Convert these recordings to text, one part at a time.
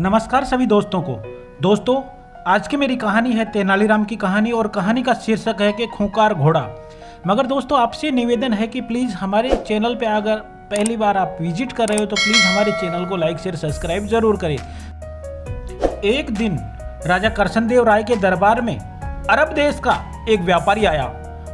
नमस्कार सभी दोस्तों को। दोस्तों, आज की मेरी कहानी है तेनालीराम की कहानी और कहानी का शीर्षक है कि खूंखार घोड़ा। मगर दोस्तों, आपसे निवेदन है कि प्लीज़ हमारे चैनल पे अगर पहली बार आप विजिट कर रहे हो तो प्लीज़ हमारे चैनल को लाइक शेयर सब्सक्राइब जरूर करें। एक दिन राजा कृष्णदेव राय के दरबार में अरब देश का एक व्यापारी आया।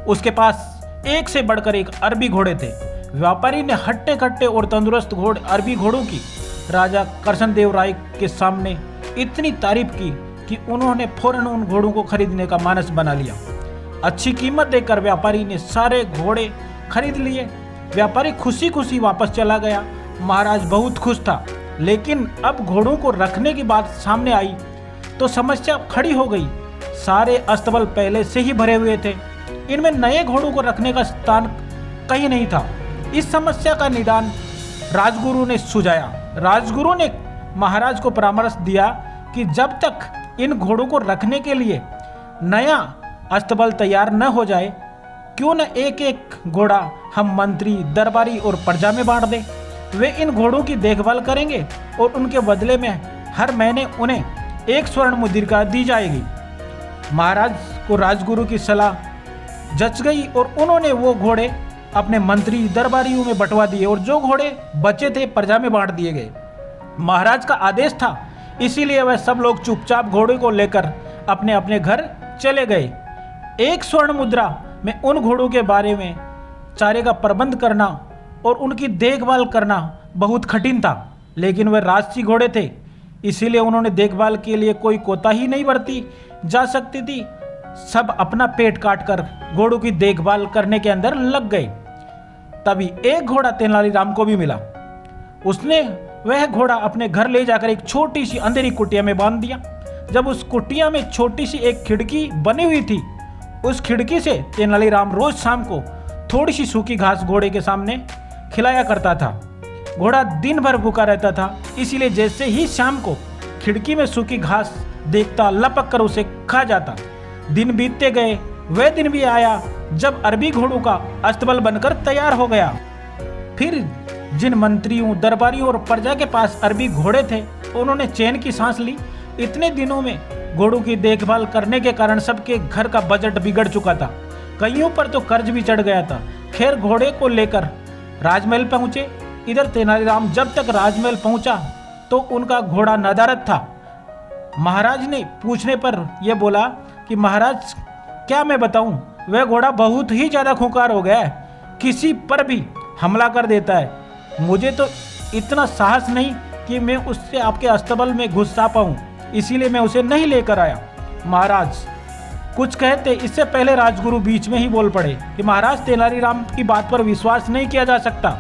उसके पास एक से बढ़कर एक अरबी घोड़े थे। व्यापारी ने हट्टे कट्टे और तंदुरुस्त अरबी घोड़ों की राजा कृष्णदेव राय के सामने इतनी तारीफ की कि उन्होंने फौरन उन घोड़ों को खरीदने का मानस बना लिया। अच्छी कीमत देकर व्यापारी ने सारे घोड़े खरीद लिए। व्यापारी खुशी खुशी वापस चला गया। महाराज बहुत खुश था, लेकिन अब घोड़ों को रखने की बात सामने आई तो समस्या खड़ी हो गई। सारे अस्तबल पहले से ही भरे हुए थे, इनमें नए घोड़ों को रखने का स्थान कहीं नहीं था। इस समस्या का निदान राजगुरु ने सुझाया। राजगुरु ने महाराज को परामर्श दिया कि जब तक इन घोड़ों को रखने के लिए नया अस्तबल तैयार न हो जाए, क्यों न एक एक घोड़ा हम मंत्री, दरबारी और प्रजा में बांट दें। वे इन घोड़ों की देखभाल करेंगे और उनके बदले में हर महीने उन्हें एक स्वर्ण मुद्रिका दी जाएगी। महाराज को राजगुरु की सलाह जच गई और उन्होंने वो घोड़े अपने मंत्री, दरबारियों में बंटवा दिए और जो घोड़े बचे थे प्रजा में बांट दिए गए। महाराज का आदेश था, इसीलिए वह सब लोग चुपचाप घोड़े को लेकर अपने अपने घर चले गए। एक स्वर्ण मुद्रा में उन घोड़ों के बारे में चारे का प्रबंध करना और उनकी देखभाल करना बहुत कठिन था, लेकिन वह राजसी घोड़े थे, इसीलिए उन्होंने देखभाल के लिए कोई कोताही नहीं बरती जा सकती थी। सब अपना पेट काट कर घोड़ों की देखभाल करने के अंदर लग गए। तभी एक घोड़ा तेनालीराम को भी मिला। उसने वह घोड़ा अपने घर ले जाकर एक छोटी सी अंधेरी कुटिया में बांध दिया। जब उस कुटिया में छोटी सी एक खिड़की बनी हुई थी, उस खिड़की से तेनालीराम रोज शाम को थोड़ी सी सूखी घास घोड़े के सामने खिलाया करता था। घोड़ा दिन भर भूखा रहता था, इसीलिए जैसे ही शाम को खिड़की में सूखी घास देखता, लपक कर उसे खा जाता। दिन बीतते गए। वह दिन भी आया जब अरबी घोड़ों का अस्तबल बनकर तैयार हो गया। फिर जिन मंत्रियों, दरबारियों और प्रजा के पास अरबी घोड़े थे, उन्होंने चैन की सांस ली। इतने दिनों में घोड़ों की देखभाल करने के कारण सबके घर का बजट बिगड़ चुका था। कईयों पर तो कर्ज भी चढ़ गया था। खैर, घोड़े को लेकर राजमहल पहुंचे। इधर तेनालीराम जब तक राजमहल पहुंचा तो उनका घोड़ा नदारद था। महाराज ने पूछने पर यह बोला कि महाराज, क्या मैं बताऊं, वह घोड़ा बहुत ही ज़्यादा खूंखार हो गया है, किसी पर भी हमला कर देता है। मुझे तो इतना साहस नहीं कि मैं उससे आपके अस्तबल में घुस पाऊँ, इसीलिए मैं उसे नहीं लेकर आया। महाराज कुछ कहते, इससे पहले राजगुरु बीच में ही बोल पड़े कि महाराज, तेनालीराम की बात पर विश्वास नहीं किया जा सकता।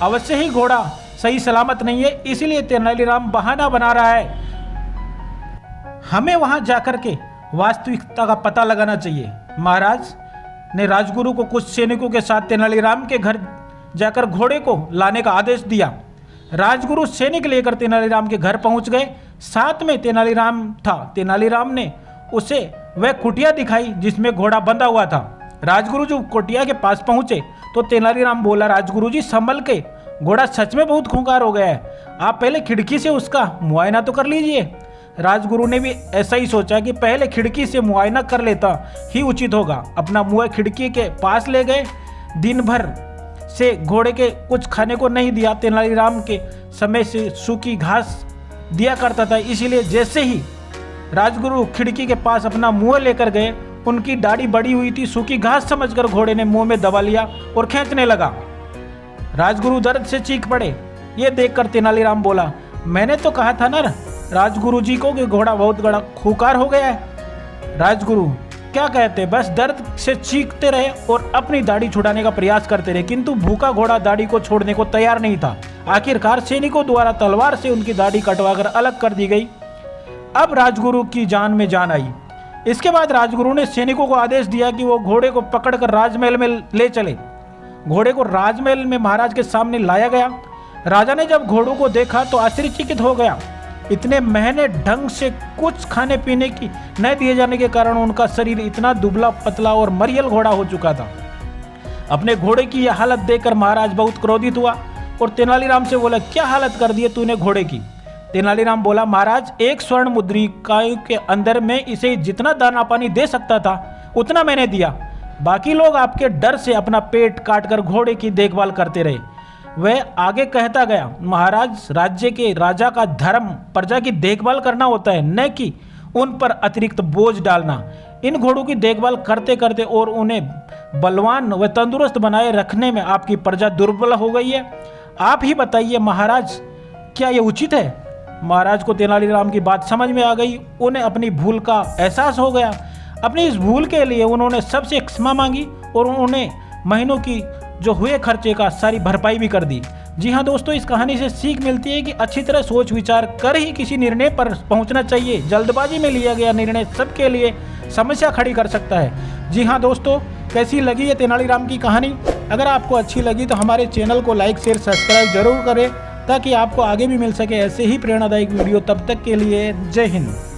अवश्य ही घोड़ा सही सलामत नहीं है, इसीलिए तेनालीराम बहाना बना रहा है। हमें वहां जाकर के वास्तविकता का पता लगाना चाहिए। महाराज ने राजगुरु को कुछ सैनिकों के साथ तेनालीराम के घर जाकर घोड़े को लाने का आदेश दिया। राजगुरु सैनिक लेकर तेनालीराम के घर पहुंच गए। साथ में तेनालीराम था। तेनालीराम ने उसे वह कुटिया दिखाई जिसमें घोड़ा बंधा हुआ था। राजगुरु जो कुटिया के पास पहुंचे तो तेनालीराम बोला, राजगुरु जी संभल के, घोड़ा सच में बहुत खूंखार हो गया है, आप पहले खिड़की से उसका मुआयना तो कर लीजिए। राजगुरु ने भी ऐसा ही सोचा कि पहले खिड़की से मुआयना कर लेता ही उचित होगा। अपना मुँह खिड़की के पास ले गए। दिन भर से घोड़े के कुछ खाने को नहीं दिया। तेनालीराम के समय से सूखी घास दिया करता था, इसीलिए जैसे ही राजगुरु खिड़की के पास अपना मुँह लेकर गए, उनकी दाढ़ी बड़ी हुई थी। सूखी घास समझकर घोड़े ने मुँह में दबा लिया और खींचने लगा। राजगुरु दर्द से चीख पड़े। ये देखकर तेनालीराम बोला, मैंने तो कहा था ना राजगुरु जी को कि घोड़ा बहुत बड़ा खूंखार हो गया है। राजगुरु क्या कहते, बस दर्द से चीखते रहे और अपनी दाढ़ी छुड़ाने का प्रयास करते रहे, किंतु भूखा घोड़ा दाढ़ी को छोड़ने को तैयार नहीं था। आखिरकार सैनिकों द्वारा तलवार से उनकी दाढ़ी कटवाकर अलग कर दी गई। अब राजगुरु की जान में जान आई। इसके बाद राजगुरु ने सैनिकों को आदेश दिया कि वो घोड़े को पकड़कर राजमहल में ले चले। घोड़े को राजमहल में महाराज के सामने लाया गया। राजा ने जब घोड़ों को देखा तो आश्चर्यचकित हो गया। इतने महीने ढंग से कुछ खाने पीने की न दिए जाने के कारण उनका शरीर इतना दुबला पतला और मरियल घोड़ा हो चुका था। अपने घोड़े की यह हालत देखकर महाराज बहुत क्रोधित हुआ और तेनालीराम से बोला, क्या हालत कर दी है तूने घोड़े की। तेनालीराम बोला, महाराज, एक स्वर्ण मुद्रिकाओं के अंदर में इसे जितना दाना पानी दे सकता था उतना मैंने दिया। बाकी लोग आपके डर से अपना पेट काट कर घोड़े की देखभाल करते रहे। वह आगे कहता गया, महाराज, राज्य के राजा का धर्म प्रजा की देखभाल करना होता है, न कि उन पर अतिरिक्त बोझ डालना। इन घोड़ों की देखभाल करते करते और उन्हें बलवान व तंदुरुस्त बनाए रखने में आपकी प्रजा दुर्बल हो गई है। आप ही बताइए महाराज, क्या ये उचित है? महाराज को तेनालीराम की बात समझ में आ गई। उन्हें अपनी भूल का एहसास हो गया। अपनी इस भूल के लिए उन्होंने सबसे क्षमा मांगी और उन्हें महीनों की जो हुए खर्चे का सारी भरपाई भी कर दी। जी हाँ दोस्तों, इस कहानी से सीख मिलती है कि अच्छी तरह सोच विचार कर ही किसी निर्णय पर पहुंचना चाहिए। जल्दबाजी में लिया गया निर्णय सबके लिए समस्या खड़ी कर सकता है। जी हाँ दोस्तों, कैसी लगी है तेनालीराम की कहानी? अगर आपको अच्छी लगी तो हमारे चैनल को लाइक शेयर सब्सक्राइब जरूर करें, ताकि आपको आगे भी मिल सके ऐसे ही प्रेरणादायक वीडियो। तब तक के लिए जय हिंद।